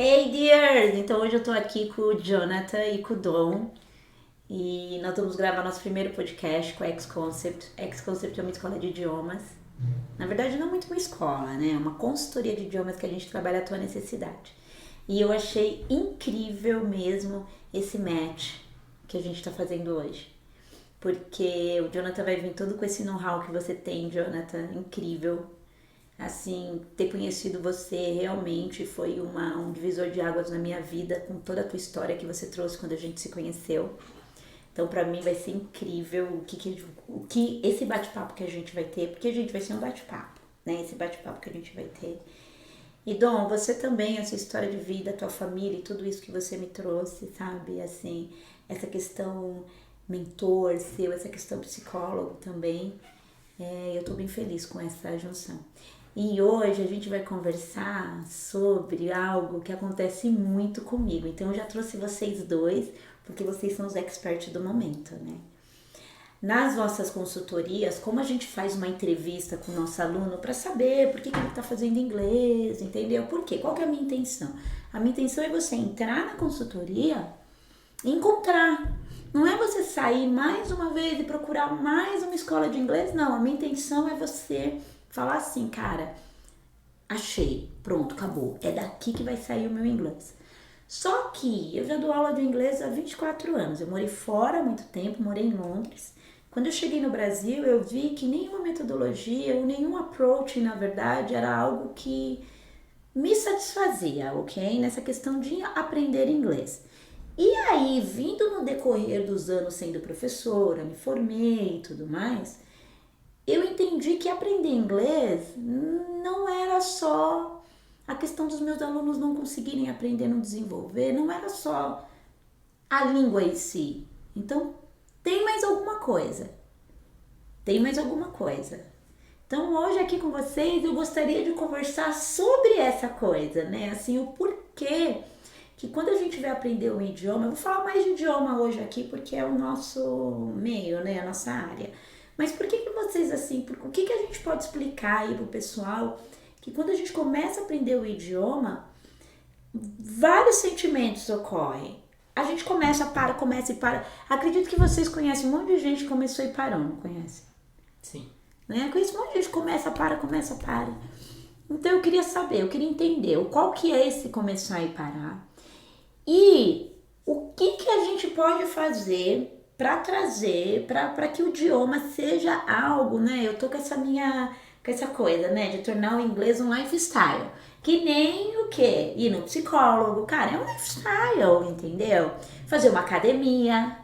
Hey dears! Então hoje eu tô aqui com o Jonathan e com o Dom e nós vamos gravar nosso primeiro podcast com a X-Concept. X-Concept é uma escola de idiomas. Na verdade não é muito uma escola, né? É uma consultoria de idiomas que a gente trabalha à tua necessidade. E eu achei incrível mesmo esse match que a gente tá fazendo hoje. Porque o Jonathan vai vir todo com esse know-how que você tem, Jonathan, incrível. Assim, ter conhecido você realmente foi um divisor de águas na minha vida, com toda a tua história que você trouxe quando a gente se conheceu. Então, pra mim vai ser incrível o que esse bate-papo que a gente vai ter, porque a gente vai ser um bate-papo, né? Esse bate-papo que a gente vai ter. E Dom, você também, essa história de vida, tua família e tudo isso que você me trouxe, sabe? Assim, essa questão mentor seu, essa questão psicólogo também. Eu tô bem feliz com essa junção. E hoje a gente vai conversar sobre algo que acontece muito comigo. Então eu já trouxe vocês dois, porque vocês são os experts do momento, né? Nas nossas consultorias, como a gente faz uma entrevista com o nosso aluno para saber por que ele está fazendo inglês, entendeu? Por quê? Qual que é a minha intenção? A minha intenção é você entrar na consultoria e encontrar. Não é você sair mais uma vez e procurar mais uma escola de inglês, não. A minha intenção é você falar assim, cara, achei, pronto, acabou. É daqui que vai sair o meu inglês. Só que eu já dou aula de inglês há 24 anos. Eu morei fora há muito tempo, morei em Londres. Quando eu cheguei no Brasil, eu vi que nenhuma metodologia ou nenhum approach, na verdade, era algo que me satisfazia, ok? Nessa questão de aprender inglês. E aí, vindo no decorrer dos anos sendo professora, me formei e tudo mais, eu entendi que aprender inglês não era só a questão dos meus alunos não conseguirem aprender, não desenvolver, não era só a língua em si. Então, tem mais alguma coisa. Tem mais alguma coisa. Então, hoje aqui com vocês, eu gostaria de conversar sobre essa coisa, né? Assim, o porquê que quando a gente vai aprender um idioma, eu vou falar mais de idioma hoje aqui porque é o nosso meio, né, a nossa área. Mas por que vocês assim, o que a gente pode explicar aí pro pessoal que quando a gente começa a aprender o idioma, vários sentimentos ocorrem. A gente começa e para. Acredito que vocês conhecem um monte de gente que começou e parou, não conhece? Sim. Né? Conheço um monte de gente que começa, para. Então eu queria saber, eu queria entender qual que é esse começar e parar. E o que a gente pode fazer para trazer, para que o idioma seja algo, né? Eu tô com essa coisa, né? De tornar o inglês um lifestyle. Que nem o quê? Ir no psicólogo, cara, é um lifestyle, entendeu? Fazer uma academia,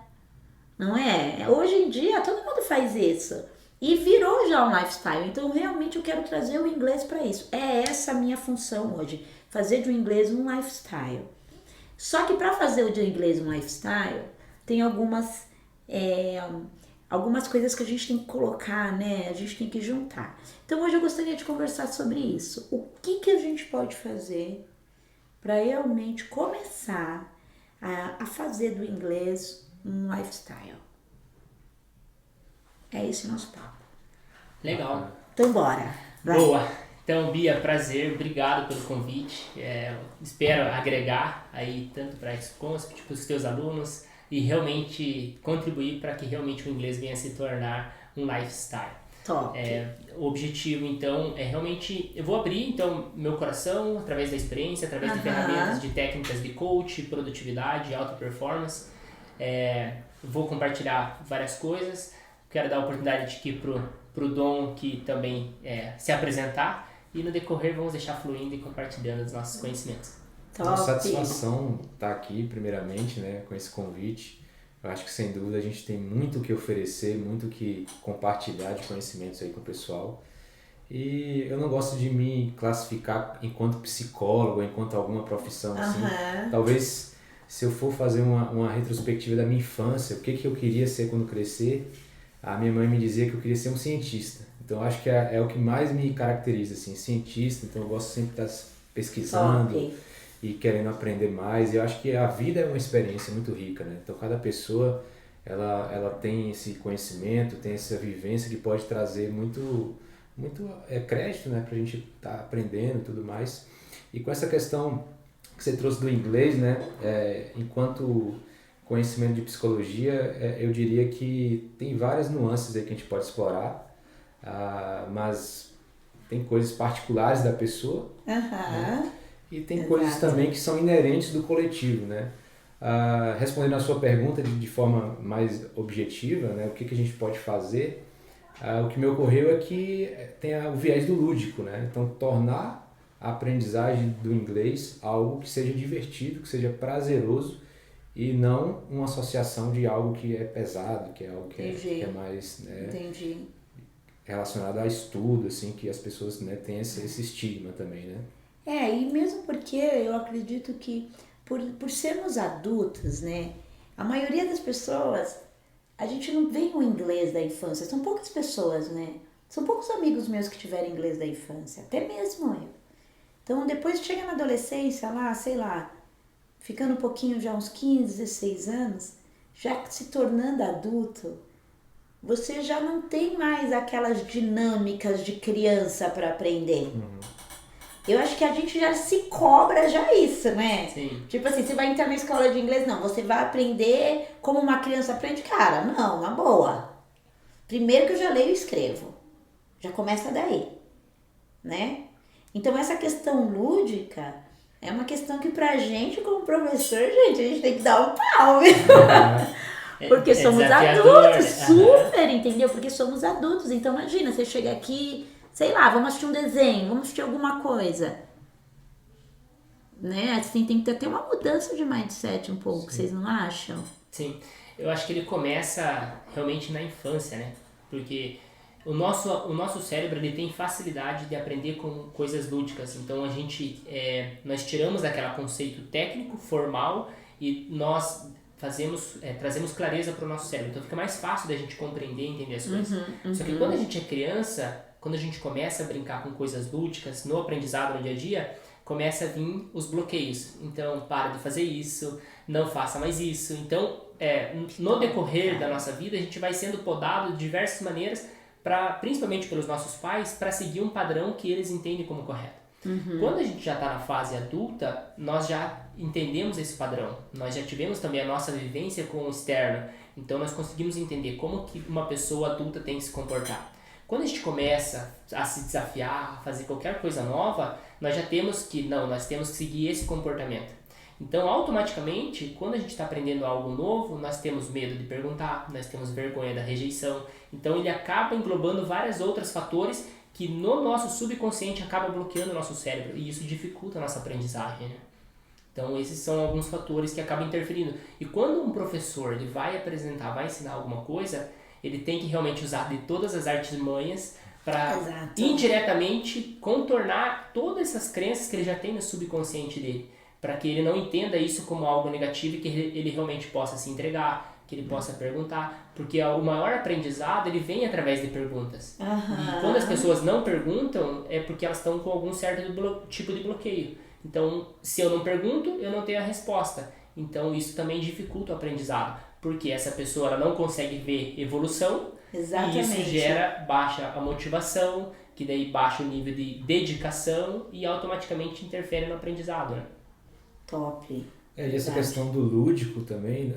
não é? Hoje em dia todo mundo faz isso. E virou já um lifestyle. Então realmente eu quero trazer o inglês para isso. É essa a minha função hoje. Fazer do inglês um lifestyle. Só que para fazer o de inglês um lifestyle, tem é, algumas coisas que a gente tem que colocar, né? A gente tem que juntar. Então hoje eu gostaria de conversar sobre isso. O que a gente pode fazer para realmente começar a fazer do inglês um lifestyle? É esse o nosso papo. Legal. Então bora. Vai. Boa. Então, Bia, prazer, obrigado pelo convite. Espero agregar aí tanto para a X-Concept, para os teus alunos e realmente contribuir para que realmente o inglês venha a se tornar um lifestyle. Top. O objetivo, então, é realmente... Eu vou abrir, então, meu coração através da experiência, através de ferramentas, de técnicas de coach, produtividade, alta performance. Vou compartilhar várias coisas. Quero dar a oportunidade aqui pro Dom, que também se apresentar. E no decorrer vamos deixar fluindo e compartilhando os nossos conhecimentos. Top. Uma satisfação estar aqui, primeiramente, né, com esse convite. Eu acho que, sem dúvida, a gente tem muito o que oferecer, muito o que compartilhar de conhecimentos aí com o pessoal. E eu não gosto de me classificar enquanto psicólogo, enquanto alguma profissão assim. Talvez, se eu for fazer uma retrospectiva da minha infância, o que eu queria ser quando crescer, a minha mãe me dizia que eu queria ser um cientista. Então, acho que é o que mais me caracteriza, assim, cientista. Então, eu gosto sempre de estar pesquisando e querendo aprender mais. E eu acho que a vida é uma experiência muito rica, né? Então, cada pessoa, ela tem esse conhecimento, tem essa vivência que pode trazer muito crédito, né? Pra gente estar aprendendo e tudo mais. E com essa questão que você trouxe do inglês, né? Enquanto conhecimento de psicologia, eu diria que tem várias nuances aí que a gente pode explorar, mas tem coisas particulares da pessoa, né? E tem coisas também que são inerentes do coletivo, né? Respondendo a sua pergunta de forma mais objetiva, né? O que a gente pode fazer? O que me ocorreu é que tem o viés do lúdico, né? Então, tornar a aprendizagem do inglês algo que seja divertido, que seja prazeroso e não uma associação de algo que é pesado, que é algo que é mais, né, relacionado a estudo, assim, que as pessoas, né, têm esse estigma também, né? E mesmo porque eu acredito que por sermos adultos, né, a maioria das pessoas, a gente não vem o inglês da infância, são poucas pessoas, né? São poucos amigos meus que tiveram inglês da infância, até mesmo eu. Então, depois chega na adolescência, lá, sei lá, ficando um pouquinho já uns 15, 16 anos, já se tornando adulto, você já não tem mais aquelas dinâmicas de criança para aprender. Eu acho que a gente já se cobra já isso, né? Sim. Tipo assim, você vai entrar na escola de inglês, não, você vai aprender como uma criança aprende? Cara, não, na boa. Primeiro que eu já leio e escrevo. Já começa daí, né? Então essa questão lúdica é uma questão que pra gente, como professor, gente, a gente tem que dar um pau, viu? Porque somos adultos, super, entendeu? Porque somos adultos. Então imagina, você chega aqui, sei lá, vamos assistir um desenho, vamos assistir alguma coisa. Né? Assim, tem que ter uma mudança de mindset um pouco, vocês não acham? Sim, eu acho que ele começa realmente na infância, né? Porque o nosso cérebro ele tem facilidade de aprender com coisas lúdicas. Então nós tiramos aquele conceito técnico, formal, e nós trazemos clareza para o nosso cérebro. Então fica mais fácil da gente compreender e entender as coisas. Só que quando a gente é criança, quando a gente começa a brincar com coisas lúdicas no aprendizado, no dia a dia, começa a vir os bloqueios. Então, para de fazer isso, não faça mais isso. Então, no decorrer da nossa vida, a gente vai sendo podado de diversas maneiras, principalmente pelos nossos pais, para seguir um padrão que eles entendem como correto. Quando a gente já está na fase adulta, nós já entendemos esse padrão. Nós já tivemos também a nossa vivência com o externo. Então, nós conseguimos entender como que uma pessoa adulta tem que se comportar. Quando a gente começa a se desafiar, a fazer qualquer coisa nova, nós temos que seguir esse comportamento. Então, automaticamente, quando a gente está aprendendo algo novo, nós temos medo de perguntar, nós temos vergonha da rejeição. Então, ele acaba englobando vários outros fatores que no nosso subconsciente acaba bloqueando o nosso cérebro, e isso dificulta a nossa aprendizagem, né? Então, esses são alguns fatores que acabam interferindo. E quando um professor ele vai apresentar, vai ensinar alguma coisa, ele tem que realmente usar de todas as artimanhas para indiretamente contornar todas essas crenças que ele já tem no subconsciente dele, para que ele não entenda isso como algo negativo e que ele realmente possa se entregar, que ele possa perguntar, porque o maior aprendizado ele vem através de perguntas. E quando as pessoas não perguntam, é porque elas estão com algum certo tipo de bloqueio. Então, se eu não pergunto, eu não tenho a resposta. Então, isso também dificulta o aprendizado, porque essa pessoa ela não consegue ver evolução. Exatamente. E isso baixa a motivação, que daí baixa o nível de dedicação e automaticamente interfere no aprendizado, né? Top. E essa questão do lúdico também,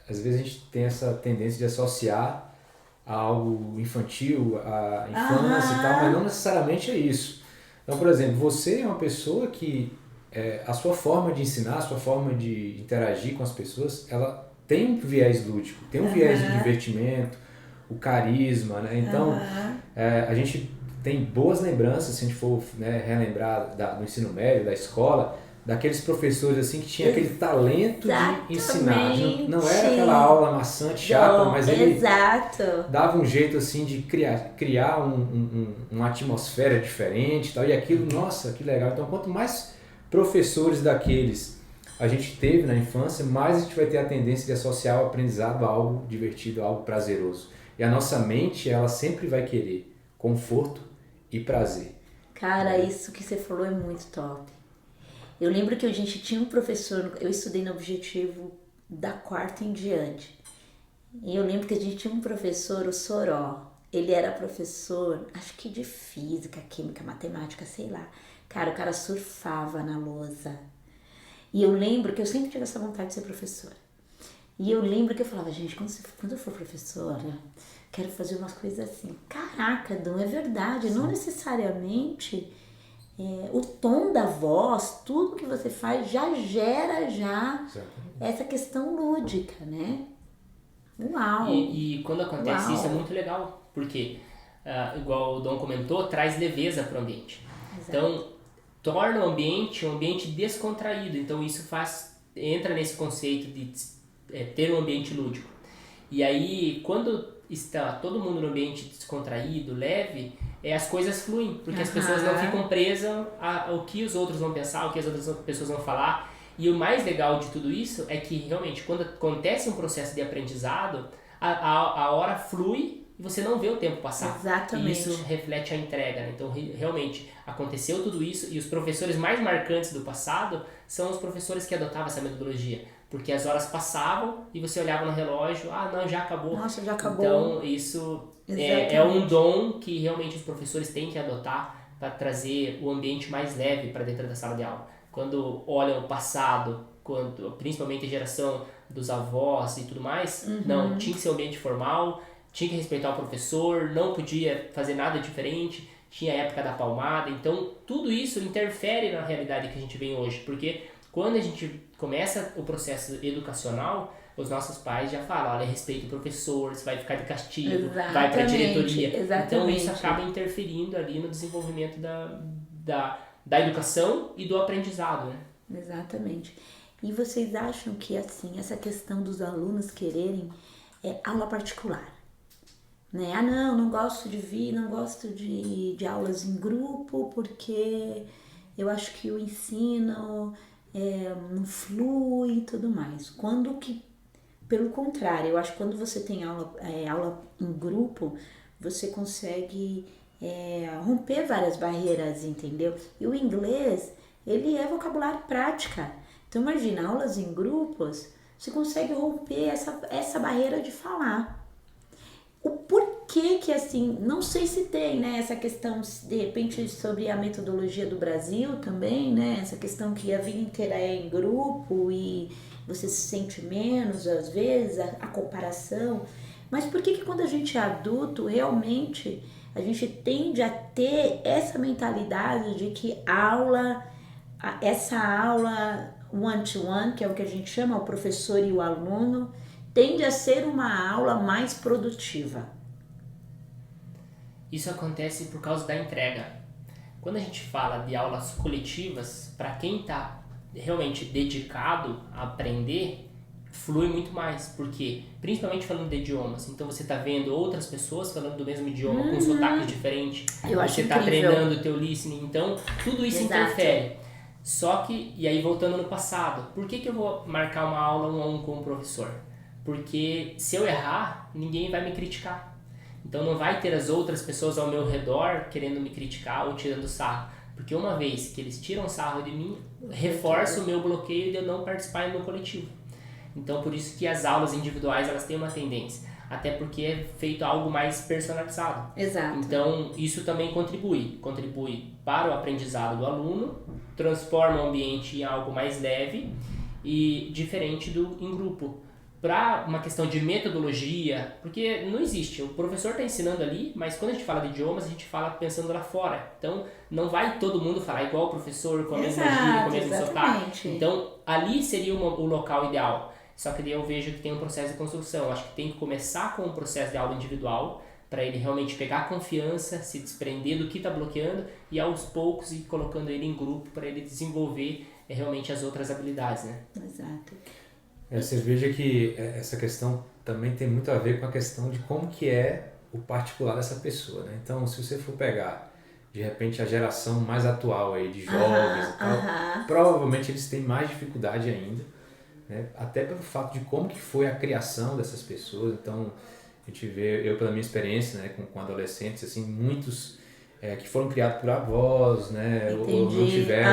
às vezes a gente tem essa tendência de associar a algo infantil, a infância e tal, mas não necessariamente é isso. Então, por exemplo, você é uma pessoa que a sua forma de ensinar, a sua forma de interagir com as pessoas, ela tem um viés lúdico, tem um viés de divertimento, o carisma, né? Então, a gente tem boas lembranças, se a gente for, né, relembrar do ensino médio, da escola, daqueles professores assim que tinha aquele talento de ensinar. Não era aquela aula maçante, chata, mas ele dava um jeito assim de criar uma atmosfera diferente e tal, e aquilo, nossa, que legal. Então, quanto mais professores daqueles a gente teve na infância, mais a gente vai ter a tendência de associar o aprendizado a algo divertido, a algo prazeroso. E a nossa mente, ela sempre vai querer conforto e prazer. Cara, isso que você falou é muito top. Eu lembro que a gente tinha um professor, eu estudei no Objetivo da 4ª em diante. E eu lembro que a gente tinha um professor, o Soró. Ele era professor, acho que de física, química, matemática, sei lá. Cara, o cara surfava na lousa. E eu lembro que eu sempre tive essa vontade de ser professora. E eu lembro que eu falava, gente, quando eu for professora, quero fazer umas coisas assim. Caraca, Dom, é verdade. Não necessariamente o tom da voz, tudo que você faz já gera essa questão lúdica, né? Uau! E quando acontece isso é muito legal, porque, igual o Dom comentou, traz leveza para o ambiente. Exato. Então, torna o ambiente um ambiente descontraído. Então, isso entra nesse conceito de ter um ambiente lúdico. E aí, quando está todo mundo no ambiente descontraído, leve, as coisas fluem, porque as pessoas não ficam presas ao que os outros vão pensar, o que as outras pessoas vão falar. E o mais legal de tudo isso é que realmente quando acontece um processo de aprendizado, a hora flui e você não vê o tempo passar. Exatamente. E isso reflete a entrega, né? Então realmente aconteceu tudo isso e os professores mais marcantes do passado são os professores que adotavam essa metodologia. Porque as horas passavam e você olhava no relógio, não, já acabou. Nossa, já acabou. Então isso é um dom que realmente os professores têm que adotar para trazer o ambiente mais leve para dentro da sala de aula. Quando olham o passado, principalmente a geração dos avós e tudo mais, não, tinha que ser um ambiente formal, tinha que respeitar o professor, não podia fazer nada diferente, tinha a época da palmada, então tudo isso interfere na realidade que a gente vem hoje, porque quando a gente começa o processo educacional, os nossos pais já falam, olha, respeita o professor, você vai ficar de castigo, vai para a diretoria. Então isso acaba interferindo ali no desenvolvimento da educação e do aprendizado, né? Exatamente. E vocês acham que, assim, essa questão dos alunos quererem aula particular, né? Não gosto de não gosto de aulas em grupo porque eu acho que o ensino não flui e tudo mais. Quando que, pelo contrário, eu acho que quando você tem aula em grupo, você consegue romper várias barreiras, entendeu? E o inglês, ele é vocabulário prática. Então imagina, aulas em grupos, você consegue romper essa barreira de falar. O porquê que, assim, não sei se tem, né, essa questão, de repente, sobre a metodologia do Brasil também, né, essa questão que a vida inteira é em grupo e você se sente menos, às vezes, a comparação. Mas por que quando a gente é adulto, realmente, a gente tende a ter essa mentalidade de que essa aula one-to-one, que é o que a gente chama, o professor e o aluno, tende a ser uma aula mais produtiva? Isso acontece por causa da entrega. Quando a gente fala de aulas coletivas, para quem está realmente dedicado a aprender, flui muito mais, porque principalmente falando de idiomas, então você está vendo outras pessoas falando do mesmo idioma com sotaques diferentes, você está treinando o teu listening, então tudo isso interfere. Só que, e aí voltando no passado, por que eu vou marcar uma aula 1-a-1 com o professor? Porque se eu errar, ninguém vai me criticar. Então não vai ter as outras pessoas ao meu redor querendo me criticar ou tirando sarro. Porque uma vez que eles tiram sarro de mim, reforça o meu bloqueio de eu não participar no coletivo. Então por isso que as aulas individuais elas têm uma tendência. Até porque é feito algo mais personalizado. Exato. Então isso também contribui para o aprendizado do aluno, transforma o ambiente em algo mais leve e diferente do em grupo. Para uma questão de metodologia, porque não existe, o professor está ensinando ali, mas quando a gente fala de idiomas, a gente fala pensando lá fora. Então, não vai todo mundo falar igual o professor, com a mesma gíria, com o mesmo sotaque. Então, ali seria o local ideal. Só que daí eu vejo que tem um processo de construção. Eu acho que tem que começar com um processo de aula individual, para ele realmente pegar confiança, se desprender do que está bloqueando e aos poucos ir colocando ele em grupo para ele desenvolver realmente as outras habilidades, né? Exato. Você veja que essa questão também tem muito a ver com a questão de como que é o particular dessa pessoa, né? Então, se você for pegar, de repente, a geração mais atual aí de jovens e tal, provavelmente eles têm mais dificuldade ainda, né? Até pelo fato de como que foi a criação dessas pessoas. Então, a gente vê, eu pela minha experiência, né, com adolescentes, assim, muitos que foram criados por avós, né? Ou não tiveram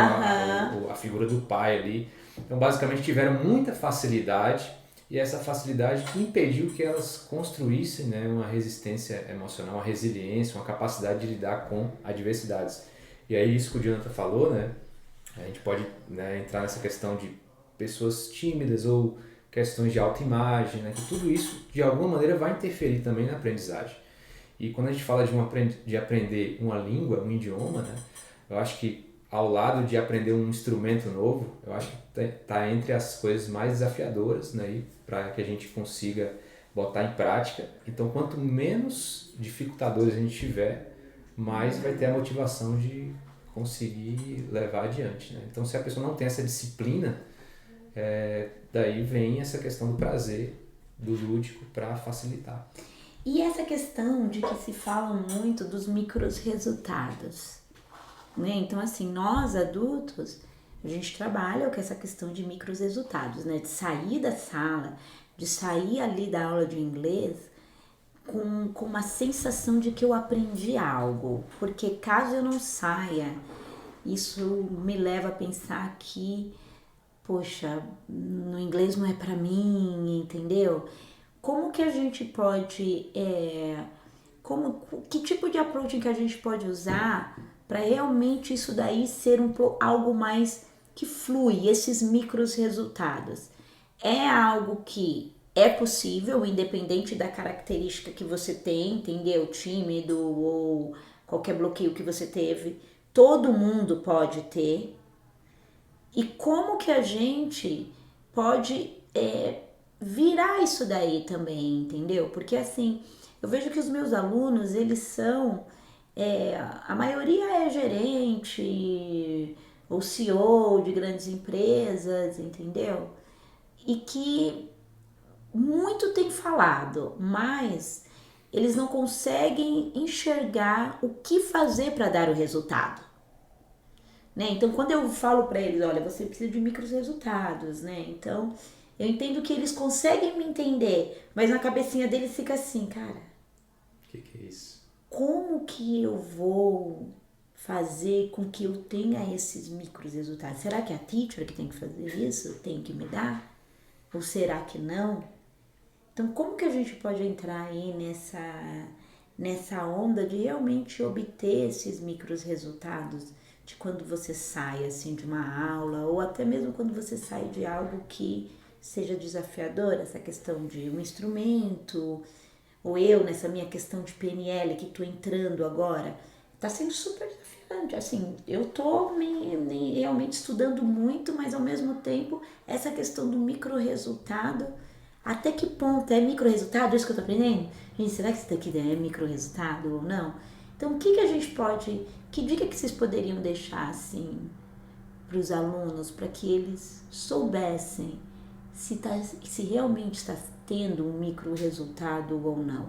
a figura do pai ali. Então, basicamente, tiveram muita facilidade e essa facilidade impediu que elas construíssem, né, uma resistência emocional, uma resiliência, uma capacidade de lidar com adversidades. E aí, isso que o Jonathan falou, né, A gente pode, né, entrar nessa questão de pessoas tímidas ou questões de autoimagem, né, que tudo isso de alguma maneira vai interferir também na aprendizagem. E quando a gente fala de aprender uma língua, um idioma, né, eu acho que ao lado de aprender um instrumento novo, eu acho que está entre as coisas mais desafiadoras, né, para que a gente consiga botar em prática. Então, quanto menos dificultadores a gente tiver, mais vai ter a motivação de conseguir levar adiante, né? Então, se a pessoa não tem essa disciplina, daí vem essa questão do prazer, do lúdico, para facilitar. E essa questão de que se fala muito dos micros resultados, né? Então, assim, nós adultos, a gente trabalha com essa questão de micros resultados, né? De sair da sala, de sair ali da aula de inglês com uma sensação de que eu aprendi algo. Porque caso eu não saia, isso me leva a pensar que, poxa, no inglês não é pra mim, entendeu? Como que a gente pode, que tipo de approach que a gente pode usar para realmente isso daí ser algo mais que flui, esses micros resultados? É algo que é possível, independente da característica que você tem, entendeu? Tímido ou qualquer bloqueio que você teve, todo mundo pode ter. E como que a gente pode virar isso daí também, entendeu? Porque assim, eu vejo que os meus alunos, eles são, a maioria é gerente ou CEO de grandes empresas, entendeu? E que muito tem falado, mas eles não conseguem enxergar o que fazer para dar o resultado, né? Então, quando eu falo para eles, olha, você precisa de micros resultados, né? Então, eu entendo que eles conseguem me entender, mas na cabecinha deles fica assim, cara, O que é isso? Como que eu vou fazer com que eu tenha esses micros resultados? Será que é a teacher que tem que fazer isso? Tem que me dar? Ou será que não? Então, como que a gente pode entrar aí nessa onda de realmente obter esses micros resultados de quando você sai assim de uma aula, ou até mesmo quando você sai de algo que seja desafiador, essa questão de um instrumento, ou eu nessa minha questão de PNL que tô entrando agora, tá sendo super desafiante, assim, eu tô me realmente estudando muito, mas ao mesmo tempo essa questão do micro resultado, até que ponto é micro resultado isso que eu tô aprendendo? Gente, será que isso daqui é micro resultado ou não? Então, o que a gente pode, que dica que vocês poderiam deixar assim para os alunos, para que eles soubessem se realmente está tendo um micro resultado ou não?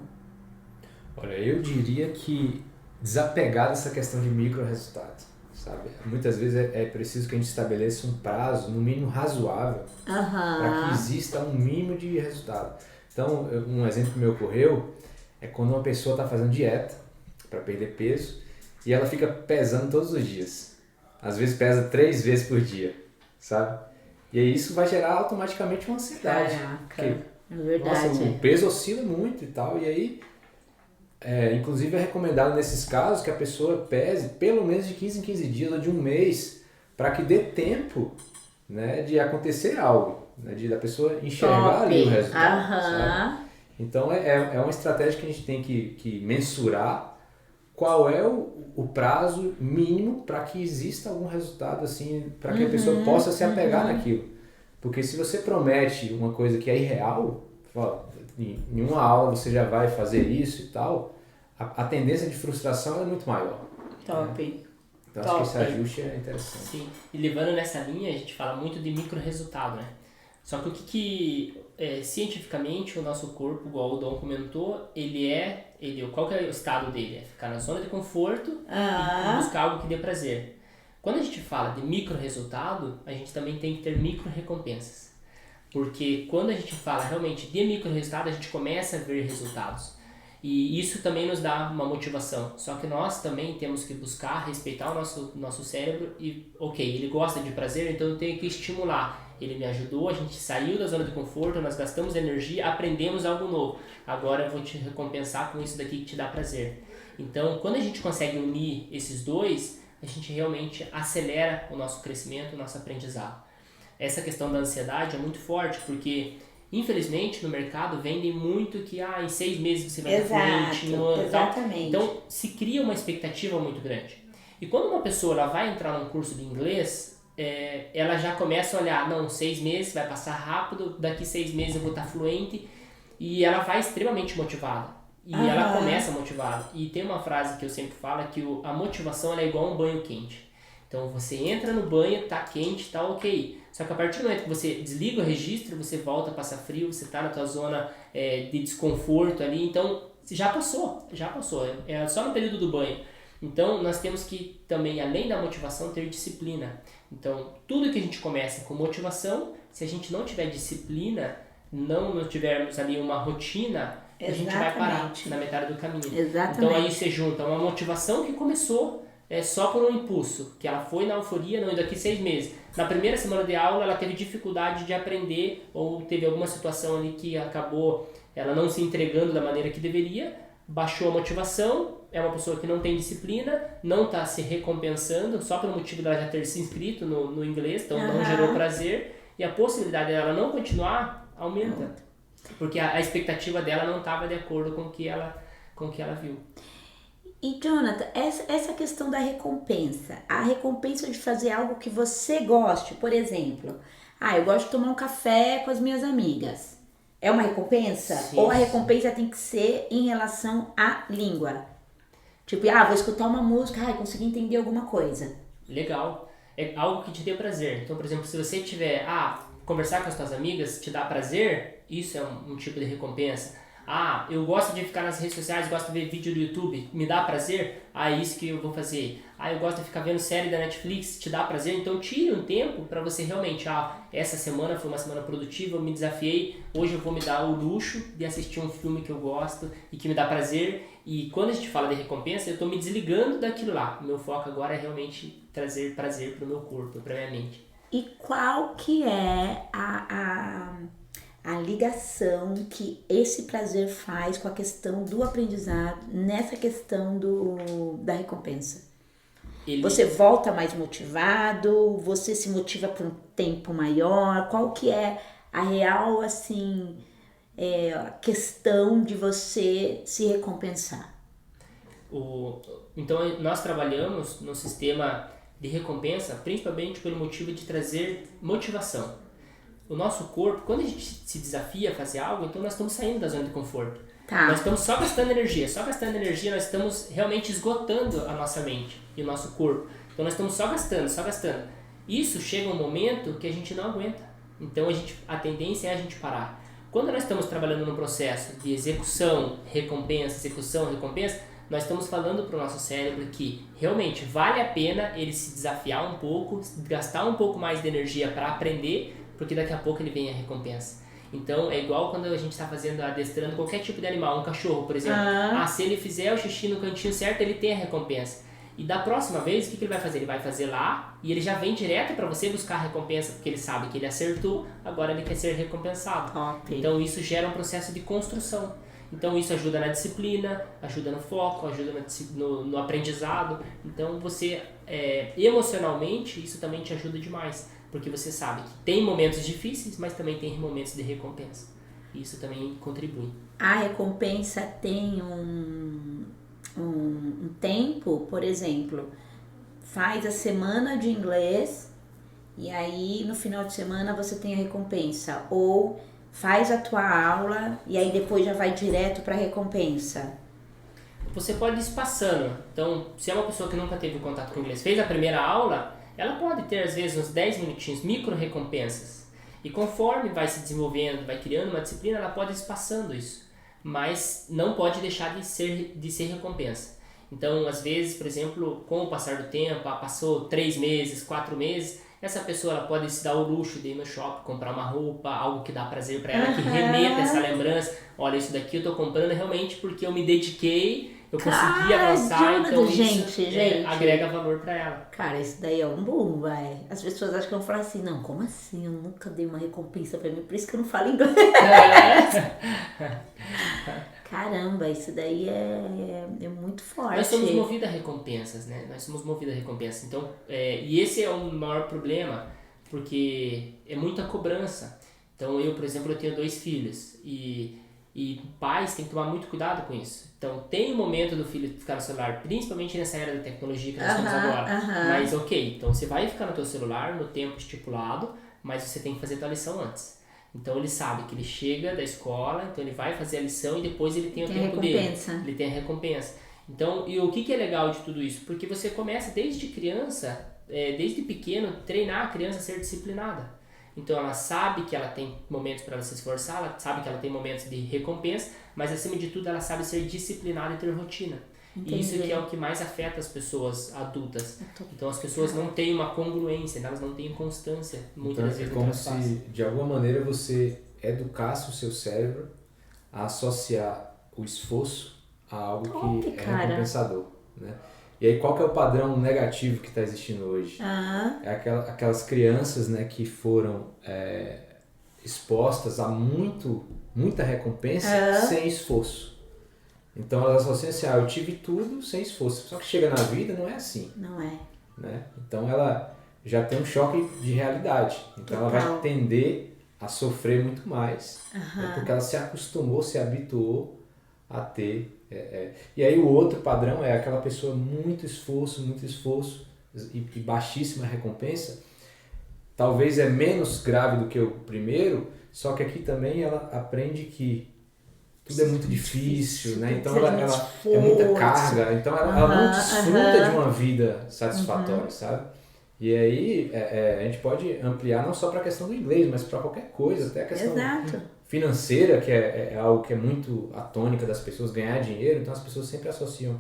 Olha, eu diria que desapegar dessa questão de micro resultado, sabe? Muitas vezes é preciso que a gente estabeleça um prazo, no mínimo razoável, para que exista um mínimo de resultado. Então, um exemplo que me ocorreu é quando uma pessoa está fazendo dieta para perder peso e ela fica pesando todos os dias. Às vezes pesa 3 vezes por dia, sabe? E aí isso vai gerar automaticamente uma ansiedade. Caraca, porque, é verdade. Nossa, o peso oscila muito e tal, e aí inclusive é recomendado nesses casos que a pessoa pese pelo menos de 15 em 15 dias ou de um mês para que dê tempo, né, de acontecer algo, né, da pessoa enxergar ali o resultado. Sabe? Então é uma estratégia que a gente tem que mensurar qual é o prazo mínimo para que exista algum resultado, assim, para que a pessoa possa se apegar naquilo. Porque se você promete uma coisa que é irreal, em uma aula você já vai fazer isso e tal, a tendência de frustração é muito maior. Top. Né? Então acho que esse ajuste é interessante. Sim, e levando nessa linha, a gente fala muito de micro resultado, né? Só que o que cientificamente o nosso corpo, igual o Dom comentou, qual que é o estado dele? É ficar na zona de conforto e buscar algo que dê prazer. Quando a gente fala de micro resultado, a gente também tem que ter micro recompensas. Porque quando a gente fala realmente de micro resultado, a gente começa a ver resultados. E isso também nos dá uma motivação. Só que nós também temos que buscar respeitar o nosso cérebro e, ok, ele gosta de prazer, então eu tenho que estimular. Ele me ajudou, a gente saiu da zona de conforto, nós gastamos energia, aprendemos algo novo. Agora eu vou te recompensar com isso daqui que te dá prazer. Então, quando a gente consegue unir esses dois, a gente realmente acelera o nosso crescimento, o nosso aprendizado. Essa questão da ansiedade é muito forte, porque infelizmente no mercado vendem muito que em 6 meses você vai estar fluente, em um ano e tal. Então se cria uma expectativa muito grande. E quando uma pessoa ela vai entrar num curso de inglês, ela já começa a olhar, não, 6 meses vai passar rápido, daqui 6 meses eu vou estar fluente, e ela vai extremamente motivada. E ela começa motivada. E tem uma frase que eu sempre falo, é que a motivação ela é igual a um banho quente. Então você entra no banho, tá quente, tá ok. Só que a partir do momento que você desliga o registro, você volta a passar frio, você tá na tua zona de desconforto ali, então já passou. É só no período do banho. Então nós temos que também, além da motivação, ter disciplina. Então tudo que a gente começa com motivação, se a gente não tiver disciplina, não tivermos ali uma rotina, a gente vai parar na metade do caminho. Então aí você junta uma motivação que começou só por um impulso, que ela foi na euforia, não, daqui 6 meses. Na primeira semana de aula ela teve dificuldade de aprender ou teve alguma situação ali que acabou ela não se entregando da maneira que deveria, baixou a motivação, é uma pessoa que não tem disciplina, não está se recompensando só pelo motivo dela já ter se inscrito no inglês, então não gerou prazer, e a possibilidade dela não continuar aumenta, porque a expectativa dela não estava de acordo com o que ela viu. E Jonathan, essa questão da recompensa, a recompensa de fazer algo que você goste, por exemplo, eu gosto de tomar um café com as minhas amigas, é uma recompensa? Sim. Ou a recompensa tem que ser em relação à língua? Tipo, vou escutar uma música, consegui entender alguma coisa. Legal, é algo que te dê prazer. Então, por exemplo, se você tiver, conversar com as suas amigas te dá prazer, isso é um tipo de recompensa. Eu gosto de ficar nas redes sociais, gosto de ver vídeo do YouTube, me dá prazer? É isso que eu vou fazer. Eu gosto de ficar vendo série da Netflix, te dá prazer? Então tire um tempo para você realmente, essa semana foi uma semana produtiva, eu me desafiei, hoje eu vou me dar o luxo de assistir um filme que eu gosto e que me dá prazer. E quando a gente fala de recompensa, eu estou me desligando daquilo lá. O meu foco agora é realmente trazer prazer para o meu corpo, para minha mente. E qual que é a ligação que esse prazer faz com a questão do aprendizado, nessa questão da recompensa? Você volta mais motivado? Você se motiva por um tempo maior? Qual que é a real, assim, questão de você se recompensar? Então, nós trabalhamos no sistema de recompensa principalmente pelo motivo de trazer motivação. O nosso corpo, quando a gente se desafia a fazer algo, então nós estamos saindo da zona de conforto. Nós estamos só gastando energia, nós estamos realmente esgotando a nossa mente e o nosso corpo. Então nós estamos só gastando. Isso chega um momento que a gente não aguenta. Então a tendência é a gente parar. Quando nós estamos trabalhando num processo de execução, recompensa, nós estamos falando para o nosso cérebro que realmente vale a pena ele se desafiar um pouco, gastar um pouco mais de energia para aprender, porque daqui a pouco ele vem a recompensa. Então é igual quando a gente está adestrando qualquer tipo de animal, um cachorro, por exemplo. Se ele fizer o xixi no cantinho certo, ele tem a recompensa. E da próxima vez, o que ele vai fazer? Ele vai fazer lá e ele já vem direto para você buscar a recompensa, porque ele sabe que ele acertou, agora ele quer ser recompensado. Então isso gera um processo de construção. Então isso ajuda na disciplina, ajuda no foco, ajuda no aprendizado. Então você, emocionalmente, isso também te ajuda demais. Porque você sabe que tem momentos difíceis, mas também tem momentos de recompensa. Isso também contribui. A recompensa tem um tempo, por exemplo, faz a semana de inglês e aí no final de semana você tem a recompensa. Ou faz a tua aula e aí depois já vai direto para a recompensa. Você pode ir espaçando. Então, se é uma pessoa que nunca teve contato com inglês, fez a primeira aula, ela pode ter às vezes uns 10 minutinhos, micro recompensas. E conforme vai se desenvolvendo, vai criando uma disciplina, ela pode ir espaçando isso. Mas não pode deixar de ser recompensa. Então, às vezes, por exemplo, com o passar do tempo, passou 3 meses, 4 meses, essa pessoa ela pode se dar o luxo de ir no shopping, comprar uma roupa, algo que dá prazer para ela, que remeta essa lembrança. Olha, isso daqui eu tô comprando realmente porque eu me dediquei eu consegui avançar, então gente. agrega valor para ela. Cara, isso daí é um boom, vai. As pessoas acham que eu vou falar assim, não, como assim? Eu nunca dei uma recompensa pra mim, por isso que eu não falo inglês. Caramba, isso daí é muito forte. Nós somos movidos a recompensas, né? Então, e esse é o maior problema, porque é muita cobrança. Então, eu, por exemplo, eu tenho 2 filhos e pais têm que tomar muito cuidado com isso. Então, tem um momento do filho ficar no celular, principalmente nessa era da tecnologia que nós estamos agora. Mas, ok, então você vai ficar no teu celular no tempo estipulado, mas você tem que fazer a tua lição antes. Então, ele sabe que ele chega da escola, então ele vai fazer a lição e depois ele tem o tempo dele. Ele tem a recompensa. Então, e o que é legal de tudo isso? Porque você começa desde criança, desde pequeno, treinar a criança a ser disciplinada. Então ela sabe que ela tem momentos para se esforçar, ela sabe que ela tem momentos de recompensa, mas acima de tudo ela sabe ser disciplinada e ter rotina. Entendi. E isso que é o que mais afeta as pessoas adultas. Então as pessoas não têm uma congruência, elas não têm constância muitas vezes. É como se de alguma maneira você educasse o seu cérebro a associar o esforço a algo que é recompensador, né? E aí qual que é o padrão negativo que está existindo hoje? É aquelas crianças, né, que foram expostas a muita recompensa sem esforço. Então elas associam assim, eu tive tudo sem esforço. Só que chega na vida não é assim. Não é. Né? Então ela já tem um choque de realidade. Então ela vai tender a sofrer muito mais. Né? Porque ela se acostumou, se habituou a ter. E aí o outro padrão é aquela pessoa muito esforço e baixíssima recompensa. Talvez é menos grave do que o primeiro, só que aqui também ela aprende que tudo é muito difícil, né? Então ela é muita carga, então ela não desfruta de uma vida satisfatória, sabe? E aí a gente pode ampliar não só para a questão do inglês, mas para qualquer coisa, até a questão financeira, que é algo que é muito a tônica das pessoas, ganhar dinheiro. Então as pessoas sempre associam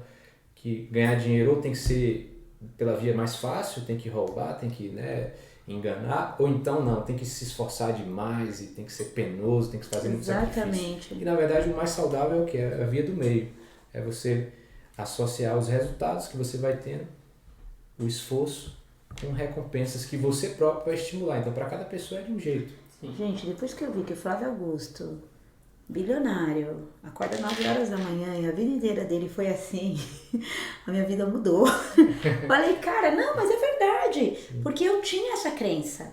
que ganhar dinheiro ou tem que ser pela via mais fácil, tem que roubar, tem que, né, enganar, ou então não, tem que se esforçar demais e tem que ser penoso, tem que fazer muito sacrifício. E na verdade o mais saudável é o que? É a via do meio. É você associar os resultados que você vai tendo, o esforço, com recompensas que você próprio vai estimular. Então para cada pessoa é de um jeito. Sim. Gente, depois que eu vi que o Flávio Augusto, bilionário, acorda 9 horas da manhã e a vida inteira dele foi assim, a minha vida mudou. Falei, cara, não, mas é verdade, porque eu tinha essa crença.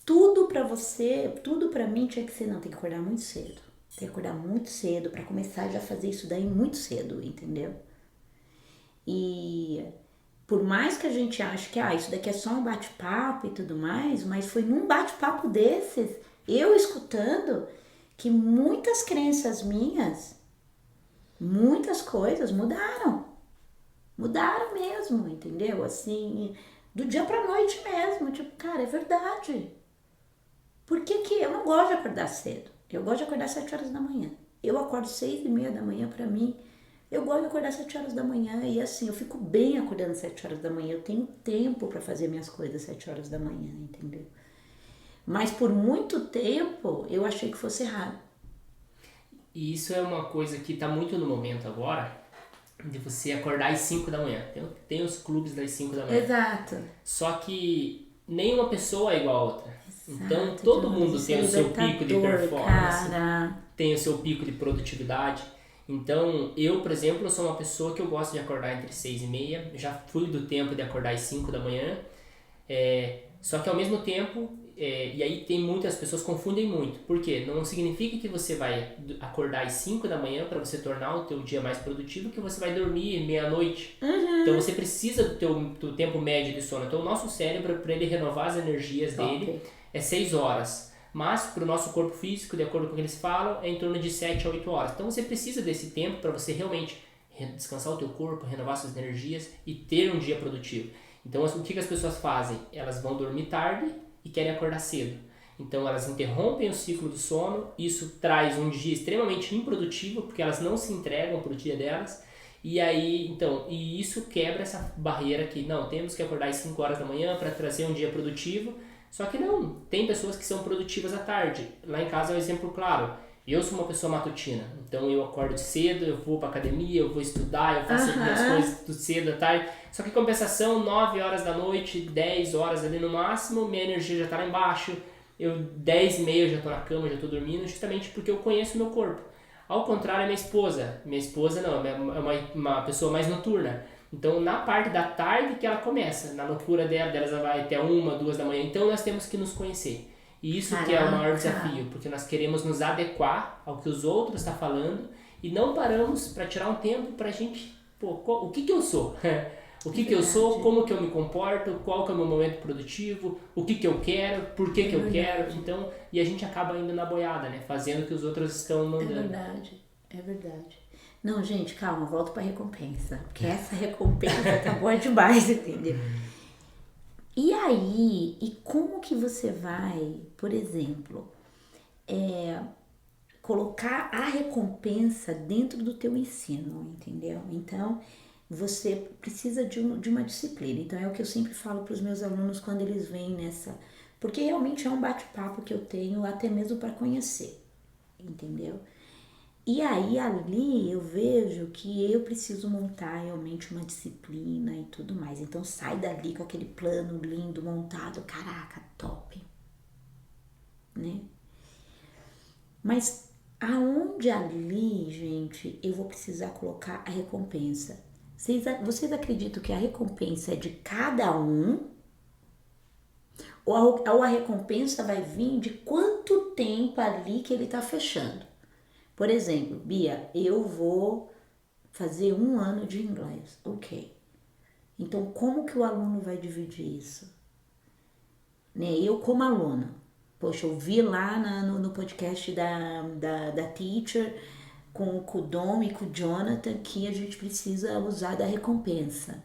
Tudo pra você, tudo pra mim tinha que ser, não, tem que acordar muito cedo. Tem que acordar muito cedo pra começar já a fazer isso daí muito cedo, entendeu? E por mais que a gente ache que isso daqui é só um bate-papo e tudo mais, mas foi num bate-papo desses, eu escutando, que muitas crenças minhas, muitas coisas mudaram. Mudaram mesmo, entendeu? Assim, do dia pra noite mesmo. Tipo, cara, é verdade. Por que eu não gosto de acordar cedo? Eu gosto de acordar 7 horas da manhã. Eu acordo 6:30 da manhã pra mim. Eu gosto de acordar 7 horas da manhã e assim, eu fico bem acordando 7 horas da manhã. Eu tenho tempo pra fazer minhas coisas 7 horas da manhã, entendeu? Mas por muito tempo eu achei que fosse errado. E isso é uma coisa que está muito no momento agora, de você acordar às 5 da manhã. Tem os clubes das 5 da manhã. Exato. Só que nenhuma pessoa é igual a outra. Exato, então todo mundo tem o seu pico de performance, cara. Tem o seu pico de produtividade. Então eu, por exemplo, sou uma pessoa que eu gosto de acordar entre 6:30. Já fui do tempo de acordar às 5 da manhã. Só que ao mesmo tempo, e aí tem muitas pessoas confundem muito. Por quê? Não significa que você vai acordar às 5 da manhã para você tornar o teu dia mais produtivo, que você vai dormir meia-noite. Então você precisa do tempo médio de sono. Então o nosso cérebro, para ele renovar as energias dele, é 6 horas. Mas para o nosso corpo físico, de acordo com o que eles falam, é em torno de 7 a 8 horas. Então você precisa desse tempo para você realmente descansar o teu corpo, renovar suas energias e ter um dia produtivo. Então o que as pessoas fazem? Elas vão dormir tarde e querem acordar cedo. Então elas interrompem o ciclo do sono, isso traz um dia extremamente improdutivo, porque elas não se entregam para o dia delas, e aí, e isso quebra essa barreira que, não, temos que acordar às 5 horas da manhã para trazer um dia produtivo. Só que não, tem pessoas que são produtivas à tarde. Lá em casa é um exemplo claro, Eu sou uma pessoa matutina, então eu acordo cedo, eu vou pra academia, eu vou estudar, eu faço minhas coisas tudo cedo à tarde. Só que em compensação, 9 horas da noite, 10 horas ali no máximo, minha energia já tá lá embaixo, eu 10h30 eu já tô na cama, já tô dormindo, justamente porque eu conheço o meu corpo. Ao contrário, minha esposa não, é uma pessoa mais noturna. Então na parte da tarde que ela começa, na loucura dela ela vai até 1, 2 da manhã, então nós temos que nos conhecer. E isso que é o maior desafio, porque nós queremos nos adequar ao que os outros estão falando e não paramos para tirar um tempo para a gente, o que eu sou? O que eu sou, como que eu me comporto, qual que é o meu momento produtivo, o que eu quero, por que eu quero. Então, e a gente acaba indo na boiada, né? Fazendo o que os outros estão mandando. É verdade. Não, gente, calma, volto pra recompensa. Porque essa recompensa tá boa demais, entendeu? E aí, e como que você vai, por exemplo, colocar a recompensa dentro do teu ensino, entendeu? Então, você precisa de uma disciplina. Então, é o que eu sempre falo para os meus alunos quando eles vêm nessa... Porque realmente é um bate-papo que eu tenho até mesmo para conhecer, entendeu? E aí, ali, eu vejo que eu preciso montar realmente uma disciplina e tudo mais. Então, sai dali com aquele plano lindo, montado. Caraca, top. Né? Mas, aonde ali, gente, eu vou precisar colocar a recompensa? Vocês acreditam que a recompensa é de cada um? Ou a recompensa vai vir de quanto tempo ali que ele tá fechando? Por exemplo, Bia, eu vou fazer 1 ano de inglês. Ok. Então, como que o aluno vai dividir isso? Né? Eu como aluna. Poxa, eu vi lá no podcast da Teacher com o Dom e com o Jonathan que a gente precisa usar da recompensa.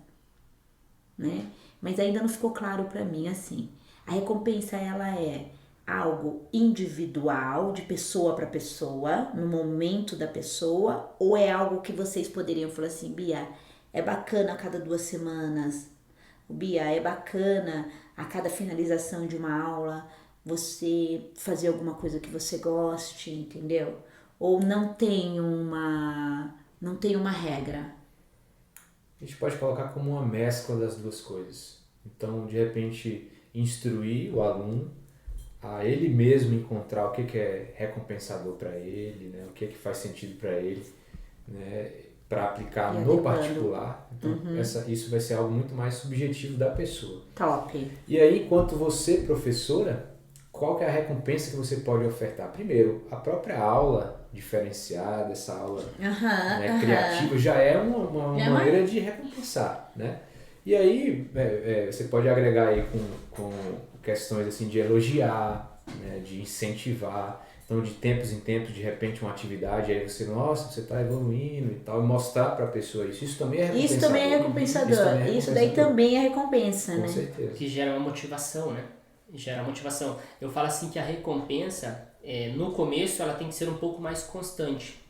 Né? Mas ainda não ficou claro para mim assim. A recompensa, ela é algo individual, de pessoa para pessoa, no momento da pessoa, ou é algo que vocês poderiam falar assim, Bia, é bacana a cada 2 semanas, Bia, é bacana a cada finalização de uma aula você fazer alguma coisa que você goste, entendeu? Ou não tem uma regra? A gente pode colocar como uma mescla das duas coisas. Então, de repente, instruir o aluno a ele mesmo encontrar o que é recompensador para ele, né? O que faz sentido para ele, né? Para aplicar no particular. Então, isso vai ser algo muito mais subjetivo da pessoa. Top. E aí, enquanto você, professora, qual que é a recompensa que você pode ofertar? Primeiro, a própria aula diferenciada, essa aula criativa, já é uma maneira de recompensar, né? E aí, você pode agregar aí com questões assim de elogiar, né, de incentivar, então de tempos em tempos, de repente uma atividade, aí você, nossa, você está evoluindo e tal, e mostrar para a pessoa isso também é recompensador. Isso também é recompensador, isso daí também é recompensa, né? Com certeza. Que gera uma motivação, né? Gera motivação. Eu falo assim que a recompensa, no começo, ela tem que ser um pouco mais constante,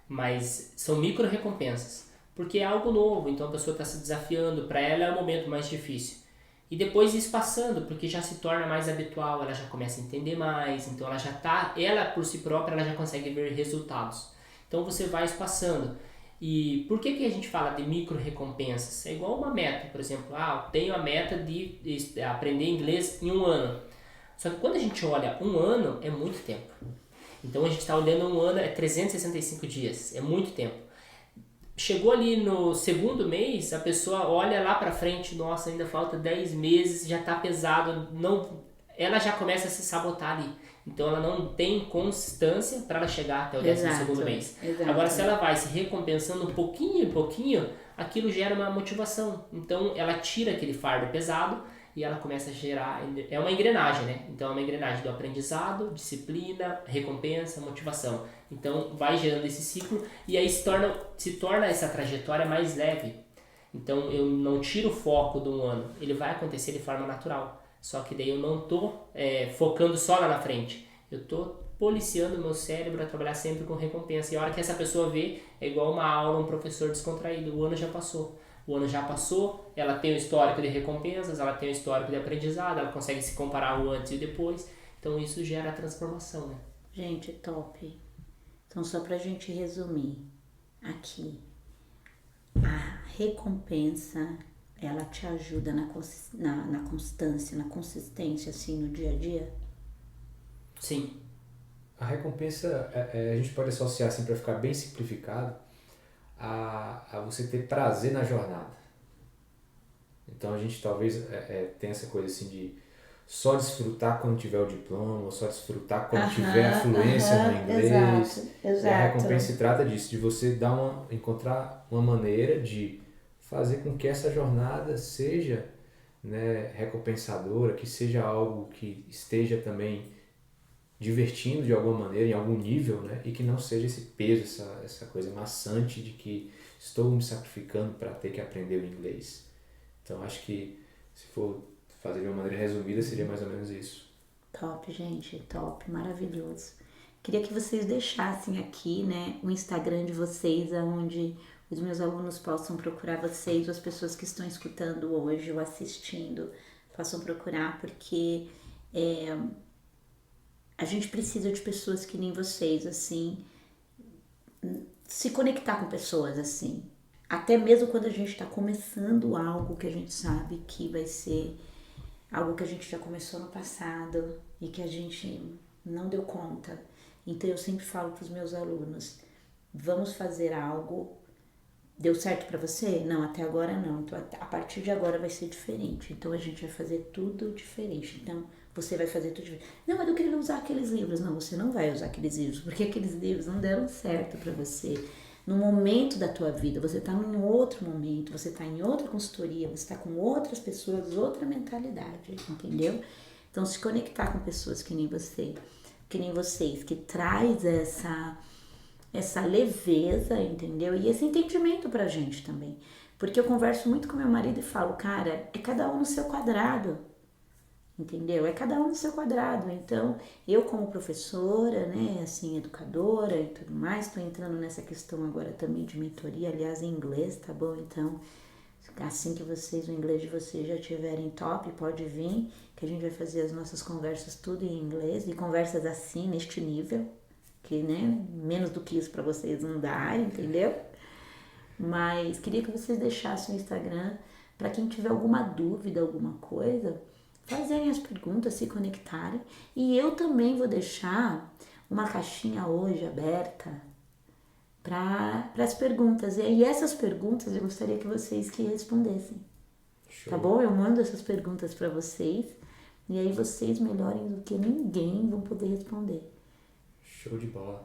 mas são micro recompensas, porque é algo novo, então a pessoa está se desafiando, para ela é o momento mais difícil. E depois isso passando, porque já se torna mais habitual, ela já começa a entender mais, então ela por si própria, ela já consegue ver resultados. Então você vai espaçando. E por que a gente fala de micro recompensas? É igual uma meta, por exemplo, eu tenho a meta de aprender inglês em 1 ano. Só que quando a gente olha 1 ano, é muito tempo. Então a gente está olhando 1 ano, é 365 dias, é muito tempo. Chegou ali no 2º mês, a pessoa olha lá pra frente, nossa, ainda falta 10 meses, já tá pesado, ela já começa a se sabotar ali. Então ela não tem constância para ela chegar até o 12º mês. Exato. Agora, se ela vai se recompensando um pouquinho em pouquinho, aquilo gera uma motivação. Então ela tira aquele fardo pesado e ela começa a gerar, é uma engrenagem, né? Então é uma engrenagem do aprendizado, disciplina, recompensa, motivação. Então vai gerando esse ciclo e aí se torna essa trajetória mais leve. Então eu não tiro o foco de 1 ano, ele vai acontecer de forma natural. Só que daí eu não estou focando só lá na frente, eu estou policiando o meu cérebro a trabalhar sempre com recompensa. E a hora que essa pessoa vê, é igual uma aula, um professor descontraído, o ano já passou. O ano já passou, ela tem o histórico de recompensas, ela tem o histórico de aprendizado, ela consegue se comparar o antes e o depois. Então isso gera transformação, né? Gente, top. Então, só pra gente resumir aqui, a recompensa, ela te ajuda na constância, na consistência, assim, no dia a dia? Sim. A recompensa, a gente pode associar, assim, para ficar bem simplificado, a você ter prazer na jornada. Então a gente talvez tenha essa coisa assim de só desfrutar quando tiver o diploma, ou só desfrutar quando tiver a fluência no inglês. Exato. E a recompensa se trata disso, de você encontrar uma maneira de fazer com que essa jornada seja, né, recompensadora, que seja algo que esteja também divertindo de alguma maneira, em algum nível, né, e que não seja esse peso, essa coisa maçante de que estou me sacrificando para ter que aprender o inglês. Então acho que, se for fazer de uma maneira resumida, seria mais ou menos isso. Top, gente, top, maravilhoso. Queria que vocês deixassem aqui, né, o Instagram de vocês, onde os meus alunos possam procurar vocês, ou as pessoas que estão escutando hoje ou assistindo, possam procurar, porque a gente precisa de pessoas que nem vocês, assim, se conectar com pessoas assim. Até mesmo quando a gente está começando algo que a gente sabe que vai ser algo que a gente já começou no passado e que a gente não deu conta. Então eu sempre falo para os meus alunos, vamos fazer algo. Deu certo para você? Não, até agora não. Então a partir de agora vai ser diferente. Então a gente vai fazer tudo diferente. Então você vai fazer tudo diferente. Não, mas eu queria usar aqueles livros. Não, você não vai usar aqueles livros, porque aqueles livros não deram certo para você. No momento da tua vida, você está em outro momento, você está em outra consultoria, você está com outras pessoas, outra mentalidade, entendeu? Então, se conectar com pessoas que nem você, que nem vocês, que traz essa leveza, entendeu? E esse entendimento pra gente também. Porque eu converso muito com meu marido e falo, cara, é cada um no seu quadrado. Entendeu? É cada um no seu quadrado. Então, eu como professora, né, assim, educadora e tudo mais, estou entrando nessa questão agora também de mentoria, aliás, em inglês, tá bom? Então, assim que o inglês de vocês já tiverem top, pode vir, que a gente vai fazer as nossas conversas tudo em inglês, e conversas assim, neste nível, que, né, menos do que isso para vocês não dá, entendeu? Mas queria que vocês deixassem o Instagram para quem tiver alguma dúvida, alguma coisa, fazerem as perguntas, se conectarem. E eu também vou deixar uma caixinha hoje aberta para as perguntas. E aí essas perguntas eu gostaria que vocês que respondessem. Show. Tá bom? Eu mando essas perguntas para vocês e aí vocês melhorem do que ninguém vão poder responder. Show de bola.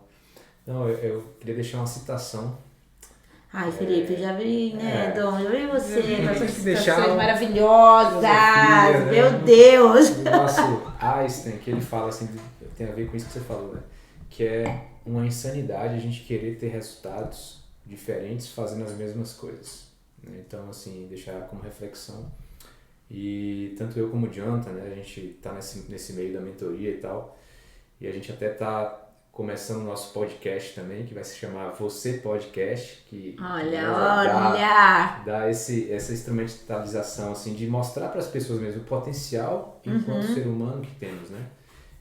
Não, eu queria deixar uma citação. Ai, Felipe, já vi, né, Dom? Já vi você com essas citações maravilhosas. Né? Meu Deus! O nosso Einstein, que ele fala assim, tem a ver com isso que você falou, né? Que é uma insanidade a gente querer ter resultados diferentes fazendo as mesmas coisas. Né? Então, assim, deixar como reflexão. E tanto eu como o Jonathan, né, a gente tá nesse meio da mentoria e tal, e a gente até tá começando o nosso podcast também, que vai se chamar Você Podcast, que dá essa instrumentalização, assim, de mostrar para as pessoas mesmo o potencial enquanto ser humano que temos, né?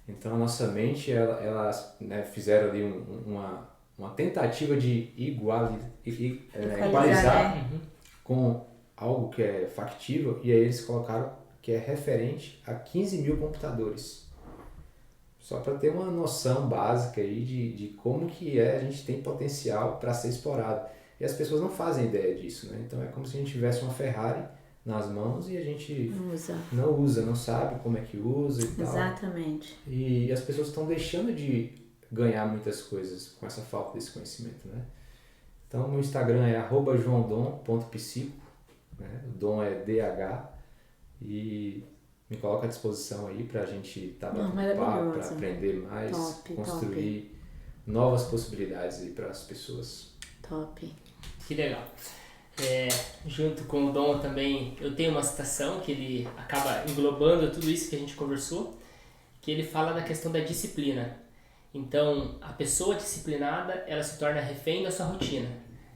Então a nossa mente, elas né, fizeram ali uma tentativa de equalizar com algo que é factível, e aí eles colocaram que é referente a 15 mil computadores. Só para ter uma noção básica aí de como que a gente tem potencial para ser explorado. E as pessoas não fazem ideia disso, né? Então é como se a gente tivesse uma Ferrari nas mãos e a gente não usa, não sabe como é que usa e tal. Exatamente. E as pessoas estão deixando de ganhar muitas coisas com essa falta desse conhecimento, né? Então meu Instagram é @joaodom.psico, né? O Dom é DH, e me coloca à disposição aí pra gente estar batendo papo, pra aprender mais, construir novas possibilidades aí para as pessoas. Top. Que legal. Junto com o Dom também, eu tenho uma citação que ele acaba englobando tudo isso que a gente conversou, que ele fala da questão da disciplina. Então, a pessoa disciplinada, ela se torna refém da sua rotina.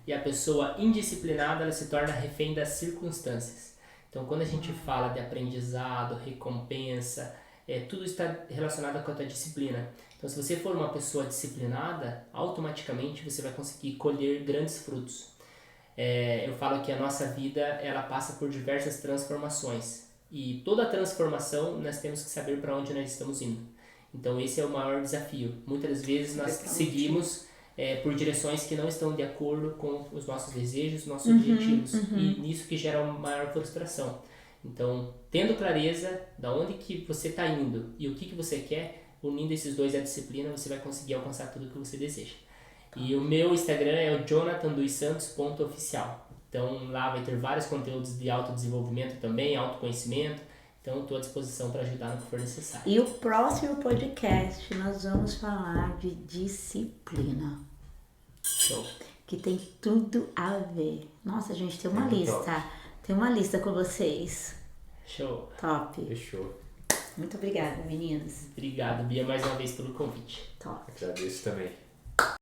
E a pessoa indisciplinada, ela se torna refém das circunstâncias. Então, quando a gente fala de aprendizado, recompensa, tudo está relacionado com a tua disciplina. Então, se você for uma pessoa disciplinada, automaticamente você vai conseguir colher grandes frutos. Eu falo que a nossa vida, ela passa por diversas transformações. E toda transformação, nós temos que saber para onde nós estamos indo. Então, esse é o maior desafio. Muitas vezes nós seguimos por direções que não estão de acordo com os nossos desejos, nossos objetivos. E nisso que gera uma maior frustração. Então, tendo clareza de onde que você está indo e o que você quer, unindo esses dois à disciplina, você vai conseguir alcançar tudo o que você deseja. E o meu Instagram é o jonathandoissantos.oficial. Então, lá vai ter vários conteúdos de autodesenvolvimento também, autoconhecimento. Então, estou à disposição para ajudar no que for necessário. E o próximo podcast nós vamos falar de disciplina. Show. Que tem tudo a ver. Nossa, gente, tem uma lista. Top. Tem uma lista com vocês. Show. Top. Fechou. Muito obrigada, meninas. Obrigado, Bia, mais uma vez pelo convite. Top. Agradeço também.